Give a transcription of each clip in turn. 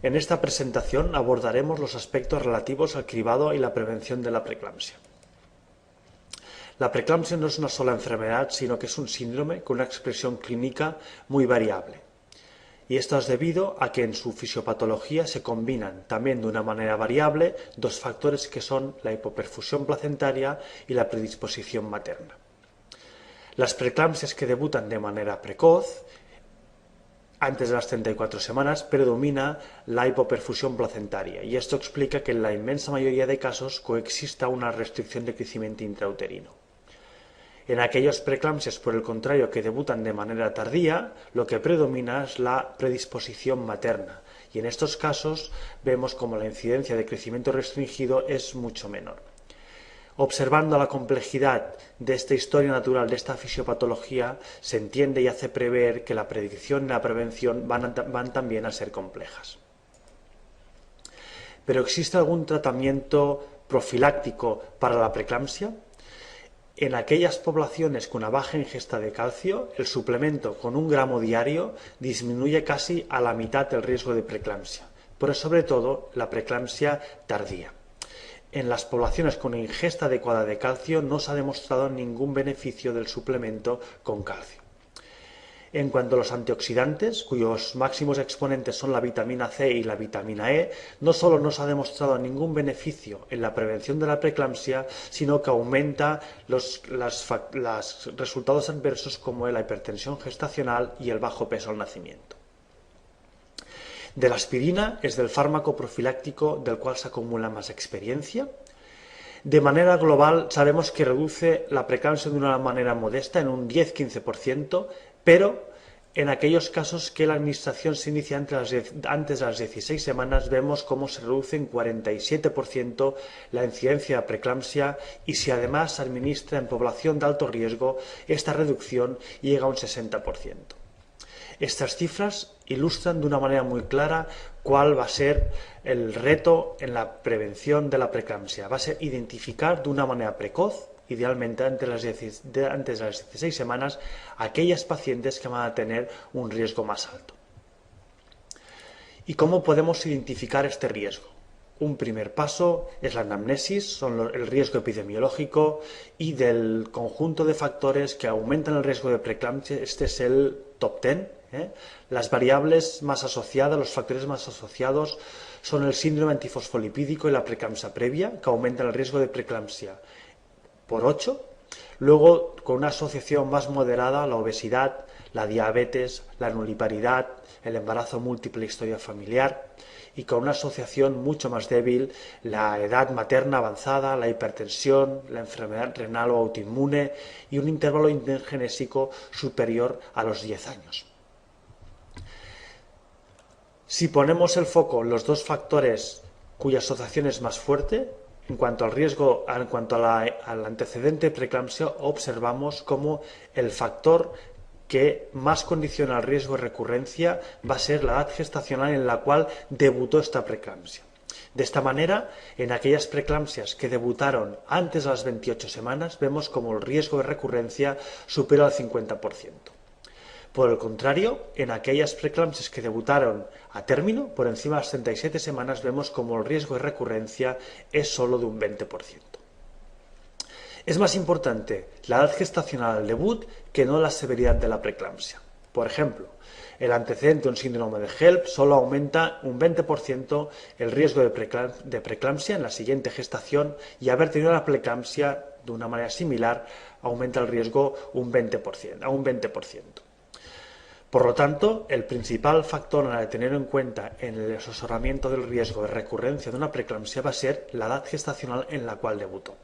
En esta presentación abordaremos los aspectos relativos al cribado y la prevención de la preeclampsia. La preeclampsia no es una sola enfermedad, sino que es un síndrome con una expresión clínica muy variable. Y esto es debido a que en su fisiopatología se combinan también de una manera variable dos factores que son la hipoperfusión placentaria y la predisposición materna. Las preeclampsias que debutan de manera precoz, antes de las 34 semanas, predomina la hipoperfusión placentaria y esto explica que en la inmensa mayoría de casos coexista una restricción de crecimiento intrauterino. En aquellas preeclampsias, por el contrario, que debutan de manera tardía, lo que predomina es la predisposición materna y en estos casos vemos como la incidencia de crecimiento restringido es mucho menor. Observando la complejidad de esta historia natural, de esta fisiopatología, se entiende y hace prever que la predicción y la prevención van también a ser complejas. ¿Pero existe algún tratamiento profiláctico para la preeclampsia? En aquellas poblaciones con una baja ingesta de calcio, el suplemento con 1 gramo diario disminuye casi a la mitad el riesgo de preeclampsia, pero sobre todo la preeclampsia tardía. En las poblaciones con ingesta adecuada de calcio no se ha demostrado ningún beneficio del suplemento con calcio. En cuanto a los antioxidantes, cuyos máximos exponentes son la vitamina C y la vitamina E, no solo no se ha demostrado ningún beneficio en la prevención de la preeclampsia, sino que aumenta los resultados adversos como la hipertensión gestacional y el bajo peso al nacimiento. De la aspirina es del fármaco profiláctico del cual se acumula más experiencia. De manera global sabemos que reduce la preeclampsia de una manera modesta en un 10-15%, pero en aquellos casos que la administración se inicia antes de las 16 semanas vemos cómo se reduce en 47% la incidencia de preeclampsia y si además se administra en población de alto riesgo, esta reducción llega a un 60%. Estas cifras ilustran de una manera muy clara cuál va a ser el reto en la prevención de la preeclampsia. Va a ser identificar de una manera precoz, idealmente antes de las 16 semanas, aquellas pacientes que van a tener un riesgo más alto. ¿Y cómo podemos identificar este riesgo? Un primer paso es la anamnesis, son el riesgo epidemiológico y del conjunto de factores que aumentan el riesgo de preeclampsia. Este es el top 10. Las variables más asociadas, los factores más asociados son el síndrome antifosfolipídico y la preeclampsia previa, que aumentan el riesgo de preeclampsia por 8. Luego, con una asociación más moderada, la obesidad, la diabetes, la nulliparidad, el embarazo múltiple e historia familiar, y con una asociación mucho más débil, la edad materna avanzada, la hipertensión, la enfermedad renal o autoinmune y un intervalo intergenésico superior a los 10 años. Si ponemos el foco en los dos factores cuya asociación es más fuerte, en cuanto al riesgo, al antecedente preeclampsia, observamos como el factor que más condiciona el riesgo de recurrencia va a ser la edad gestacional en la cual debutó esta preeclampsia. De esta manera, en aquellas preeclampsias que debutaron antes de las 28 semanas, vemos como el riesgo de recurrencia supera el 50%. Por el contrario, en aquellas preeclampsias que debutaron a término, por encima de las 37 semanas, vemos como el riesgo de recurrencia es solo de un 20%. Es más importante la edad gestacional al debut que no la severidad de la preeclampsia. Por ejemplo, el antecedente de un síndrome de HELLP solo aumenta un 20% el riesgo de preeclampsia en la siguiente gestación y haber tenido la preeclampsia de una manera similar aumenta el riesgo a un 20%. Por lo tanto, el principal factor a tener en cuenta en el asesoramiento del riesgo de recurrencia de una preeclampsia va a ser la edad gestacional en la cual debutó.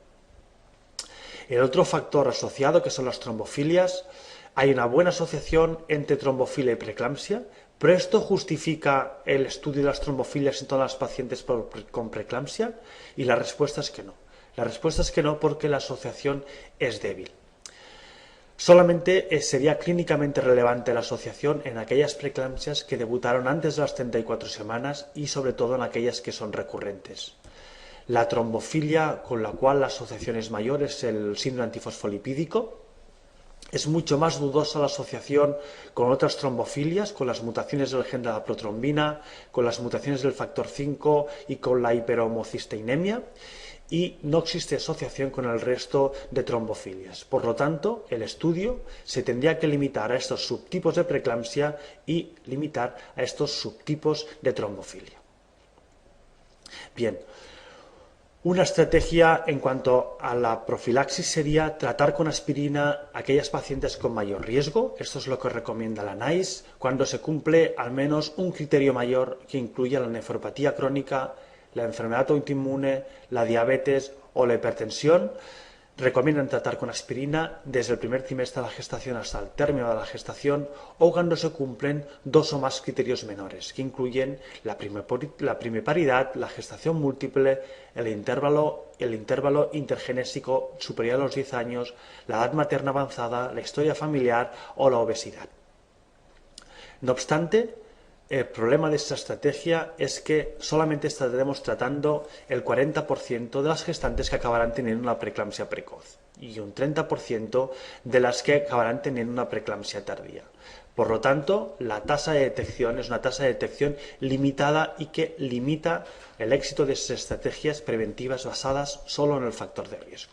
El otro factor asociado, que son las trombofilias, hay una buena asociación entre trombofilia y preeclampsia, pero ¿esto justifica el estudio de las trombofilias en todas las pacientes con preeclampsia? Y la respuesta es que no. La respuesta es que no porque la asociación es débil. Solamente sería clínicamente relevante la asociación en aquellas preeclampsias que debutaron antes de las 34 semanas y sobre todo en aquellas que son recurrentes. La trombofilia con la cual la asociación es mayor es el síndrome antifosfolipídico Es mucho más dudosa la asociación con otras trombofilias, con las mutaciones del gen de la protrombina, con las mutaciones del factor 5 y con la hiperhomocisteinemia, y no existe asociación con el resto de trombofilias. Por lo tanto, el estudio se tendría que limitar a estos subtipos de preeclampsia y limitar a estos subtipos de trombofilia. Bien. Una estrategia en cuanto a la profilaxis sería tratar con aspirina a aquellas pacientes con mayor riesgo. Esto es lo que recomienda la NICE cuando se cumple al menos un criterio mayor que incluya la nefropatía crónica, la enfermedad autoinmune, la diabetes o la hipertensión. Recomiendan tratar con aspirina desde el primer trimestre de la gestación hasta el término de la gestación o cuando se cumplen 2 o más criterios menores, que incluyen la primiparidad, la gestación múltiple, el intervalo intergenésico superior a los 10 años, la edad materna avanzada, la historia familiar o la obesidad. No obstante, el problema de esta estrategia es que solamente estaremos tratando el 40% de las gestantes que acabarán teniendo una preeclampsia precoz y un 30% de las que acabarán teniendo una preeclampsia tardía. Por lo tanto, la tasa de detección es una tasa de detección limitada y que limita el éxito de estas estrategias preventivas basadas solo en el factor de riesgo.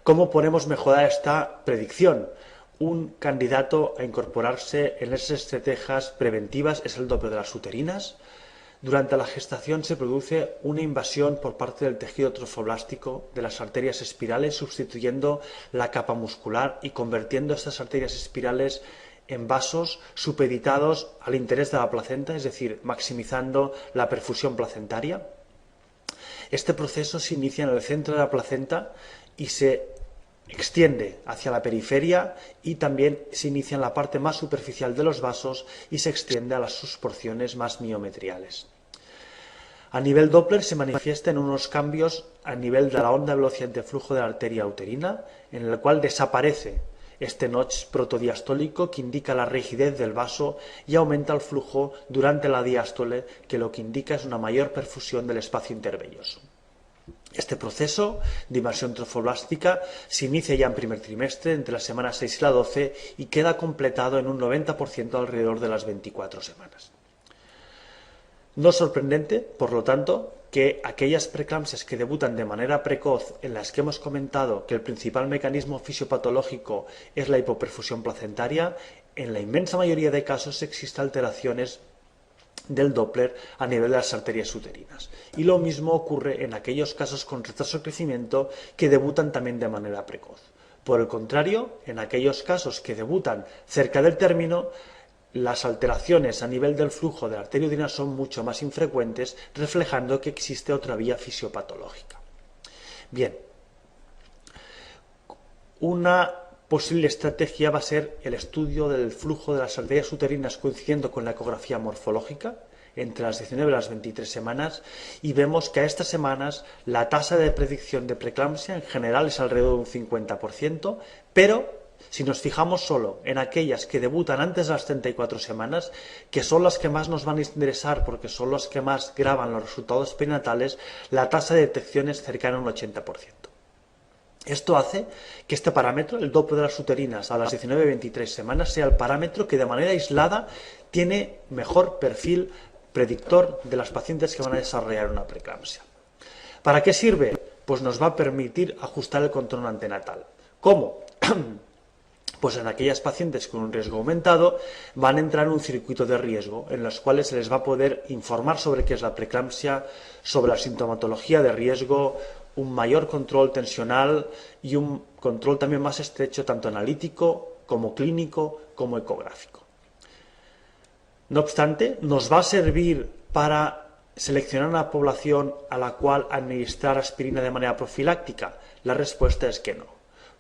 ¿Cómo podemos mejorar esta predicción? Un candidato a incorporarse en esas estrategias preventivas es el Doppler de las uterinas. Durante la gestación se produce una invasión por parte del tejido trofoblástico de las arterias espirales, sustituyendo la capa muscular y convirtiendo estas arterias espirales en vasos supeditados al interés de la placenta, es decir, maximizando la perfusión placentaria. Este proceso se inicia en el centro de la placenta y se extiende hacia la periferia y también se inicia en la parte más superficial de los vasos y se extiende a sus porciones más miometriales. A nivel Doppler se manifiestan unos cambios a nivel de la onda de velocidad de flujo de la arteria uterina, en el cual desaparece este notch protodiastólico que indica la rigidez del vaso y aumenta el flujo durante la diástole, que lo que indica es una mayor perfusión del espacio intervelloso. Este proceso de invasión trofoblástica se inicia ya en primer trimestre, entre las semanas 6 y la 12, y queda completado en un 90% alrededor de las 24 semanas. No es sorprendente, por lo tanto, que aquellas preeclampsias que debutan de manera precoz, en las que hemos comentado que el principal mecanismo fisiopatológico es la hipoperfusión placentaria, en la inmensa mayoría de casos existen alteraciones del Doppler a nivel de las arterias uterinas. Y lo mismo ocurre en aquellos casos con retraso de crecimiento que debutan también de manera precoz. Por el contrario, en aquellos casos que debutan cerca del término, las alteraciones a nivel del flujo de la arteria uterina son mucho más infrecuentes, reflejando que existe otra vía fisiopatológica. Bien, una posible estrategia va a ser el estudio del flujo de las arterias uterinas coincidiendo con la ecografía morfológica entre las 19 y las 23 semanas, y vemos que a estas semanas la tasa de predicción de preeclampsia en general es alrededor de un 50%, pero si nos fijamos solo en aquellas que debutan antes de las 34 semanas, que son las que más nos van a interesar porque son las que más graban los resultados perinatales, la tasa de detección es cercana a un 80%. Esto hace que este parámetro, el Doppler de las uterinas a las 19-23 semanas, sea el parámetro que de manera aislada tiene mejor perfil predictor de las pacientes que van a desarrollar una preeclampsia. ¿Para qué sirve? Pues nos va a permitir ajustar el control antenatal. ¿Cómo? Pues en aquellas pacientes con un riesgo aumentado van a entrar en un circuito de riesgo en los cuales se les va a poder informar sobre qué es la preeclampsia, sobre la sintomatología de riesgo, un mayor control tensional y un control también más estrecho tanto analítico como clínico como ecográfico. No obstante, ¿nos va a servir para seleccionar una población a la cual administrar aspirina de manera profiláctica? La respuesta es que no,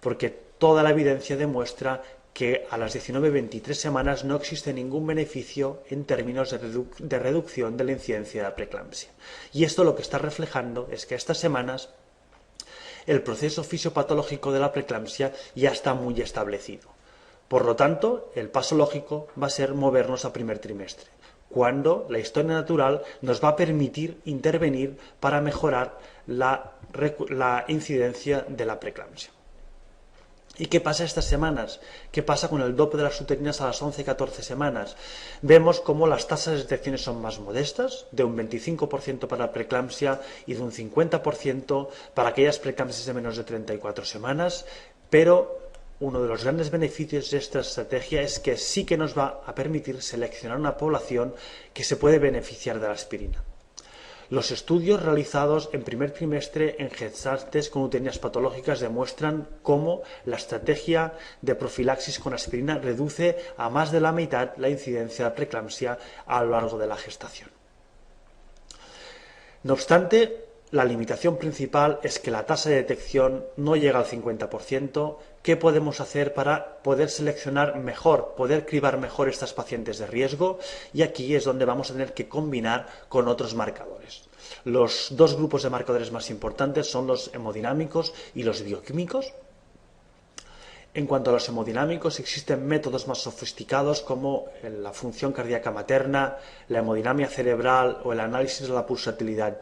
porque toda la evidencia demuestra que a las 19-23 semanas no existe ningún beneficio en términos de reducción de la incidencia de la preeclampsia. Y esto lo que está reflejando es que a estas semanas el proceso fisiopatológico de la preeclampsia ya está muy establecido. Por lo tanto, el paso lógico va a ser movernos a primer trimestre, cuando la historia natural nos va a permitir intervenir para mejorar la incidencia de la preeclampsia. ¿Y qué pasa estas semanas? ¿Qué pasa con el dope de las uterinas a las 11-14 semanas? Vemos cómo las tasas de detecciones son más modestas, de un 25% para la preeclampsia y de un 50% para aquellas preeclampsias de menos de 34 semanas, pero uno de los grandes beneficios de esta estrategia es que sí que nos va a permitir seleccionar una población que se puede beneficiar de la aspirina. Los estudios realizados en primer trimestre en gestantes con uterinas patológicas demuestran cómo la estrategia de profilaxis con aspirina reduce a más de la mitad la incidencia de preeclampsia a lo largo de la gestación. No obstante, la limitación principal es que la tasa de detección no llega al 50%. ¿Qué podemos hacer para poder seleccionar mejor, poder cribar mejor estas pacientes de riesgo? Y aquí es donde vamos a tener que combinar con otros marcadores. Los dos grupos de marcadores más importantes son los hemodinámicos y los bioquímicos. En cuanto a los hemodinámicos, existen métodos más sofisticados como la función cardíaca materna, la hemodinamia cerebral o el análisis de la pulsatilidad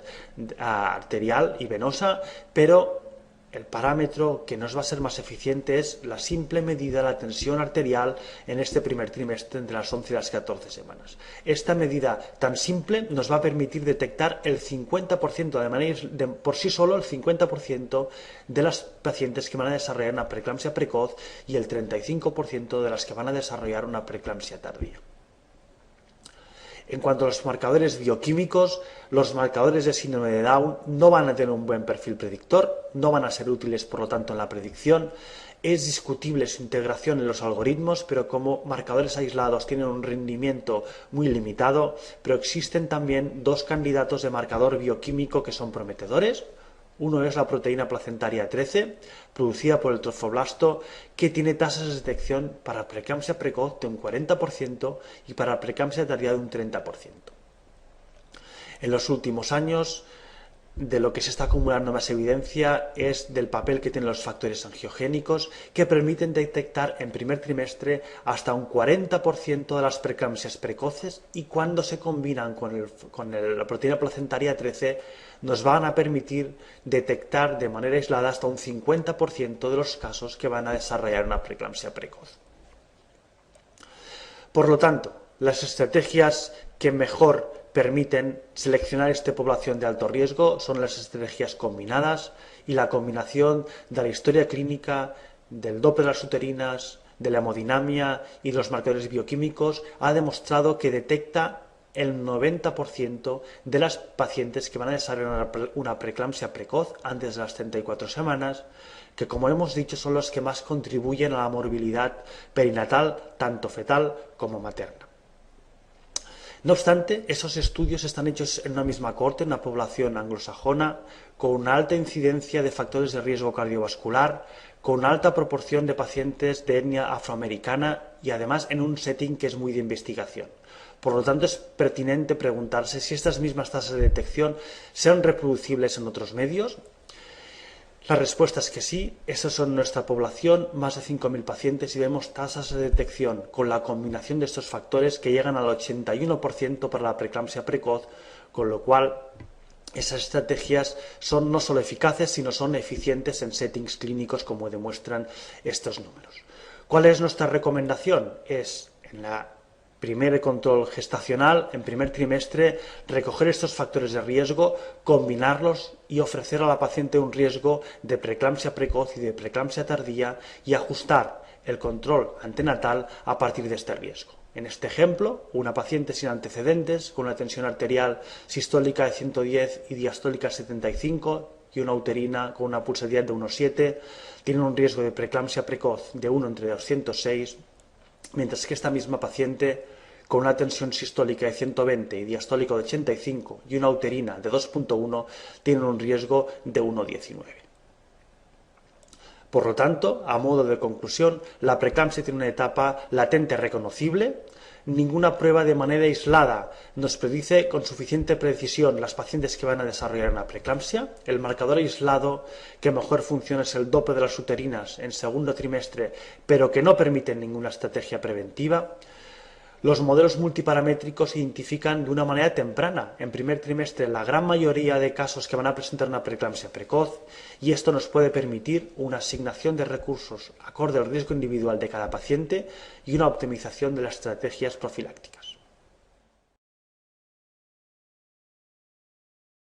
arterial y venosa, pero el parámetro que nos va a ser más eficiente es la simple medida de la tensión arterial en este primer trimestre entre las 11 y las 14 semanas. Esta medida tan simple nos va a permitir detectar el 50%, por sí solo el 50% de las pacientes que van a desarrollar una preeclampsia precoz y el 35% de las que van a desarrollar una preeclampsia tardía. En cuanto a los marcadores bioquímicos, los marcadores de síndrome de Down no van a tener un buen perfil predictor, no van a ser útiles por lo tanto en la predicción. Es discutible su integración en los algoritmos, pero como marcadores aislados tienen un rendimiento muy limitado, pero existen también dos candidatos de marcador bioquímico que son prometedores. Uno es la proteína placentaria 13, producida por el trofoblasto, que tiene tasas de detección para preeclampsia precoz de un 40% y para preeclampsia tardía de un 30%. En los últimos años, de lo que se está acumulando más evidencia es del papel que tienen los factores angiogénicos, que permiten detectar en primer trimestre hasta un 40% de las preeclampsias precoces, y cuando se combinan con la proteína placentaria 13 nos van a permitir detectar de manera aislada hasta un 50% de los casos que van a desarrollar una preeclampsia precoz. Por lo tanto, las estrategias que mejor permiten seleccionar esta población de alto riesgo son las estrategias combinadas, y la combinación de la historia clínica, del dope de las uterinas, de la hemodinamia y de los marcadores bioquímicos ha demostrado que detecta el 90% de las pacientes que van a desarrollar una preeclampsia precoz antes de las 34 semanas, que como hemos dicho son los que más contribuyen a la morbilidad perinatal, tanto fetal como materna. No obstante, esos estudios están hechos en una misma cohorte, en una población anglosajona, con una alta incidencia de factores de riesgo cardiovascular, con una alta proporción de pacientes de etnia afroamericana y además en un setting que es muy de investigación. Por lo tanto, es pertinente preguntarse si estas mismas tasas de detección sean reproducibles en otros medios. La respuesta es que sí. Estos son nuestra población, más de 5.000 pacientes, y vemos tasas de detección con la combinación de estos factores que llegan al 81% para la preeclampsia precoz, con lo cual esas estrategias son no solo eficaces, sino son eficientes en settings clínicos, como demuestran estos números. ¿Cuál es nuestra recomendación? Es en la primer control gestacional, en primer trimestre, recoger estos factores de riesgo, combinarlos y ofrecer a la paciente un riesgo de preeclampsia precoz y de preeclampsia tardía, y ajustar el control antenatal a partir de este riesgo. En este ejemplo, una paciente sin antecedentes, con una tensión arterial sistólica de 110 y diastólica 75 y una uterina con una pulsatilidad de 1,7, tiene un riesgo de preeclampsia precoz de 1 entre 206, mientras que esta misma paciente con una tensión sistólica de 120 y diastólica de 85 y una uterina de 2,1 tiene un riesgo de 1,19. Por lo tanto, a modo de conclusión, la preeclampsia tiene una etapa latente reconocible. Ninguna prueba de manera aislada nos predice con suficiente precisión las pacientes que van a desarrollar una preeclampsia. El marcador aislado que mejor funciona es el dope de las uterinas en segundo trimestre, pero que no permite ninguna estrategia preventiva. Los modelos multiparamétricos se identifican de una manera temprana, en primer trimestre, la gran mayoría de casos que van a presentar una preeclampsia precoz, y esto nos puede permitir una asignación de recursos acorde al riesgo individual de cada paciente y una optimización de las estrategias profilácticas.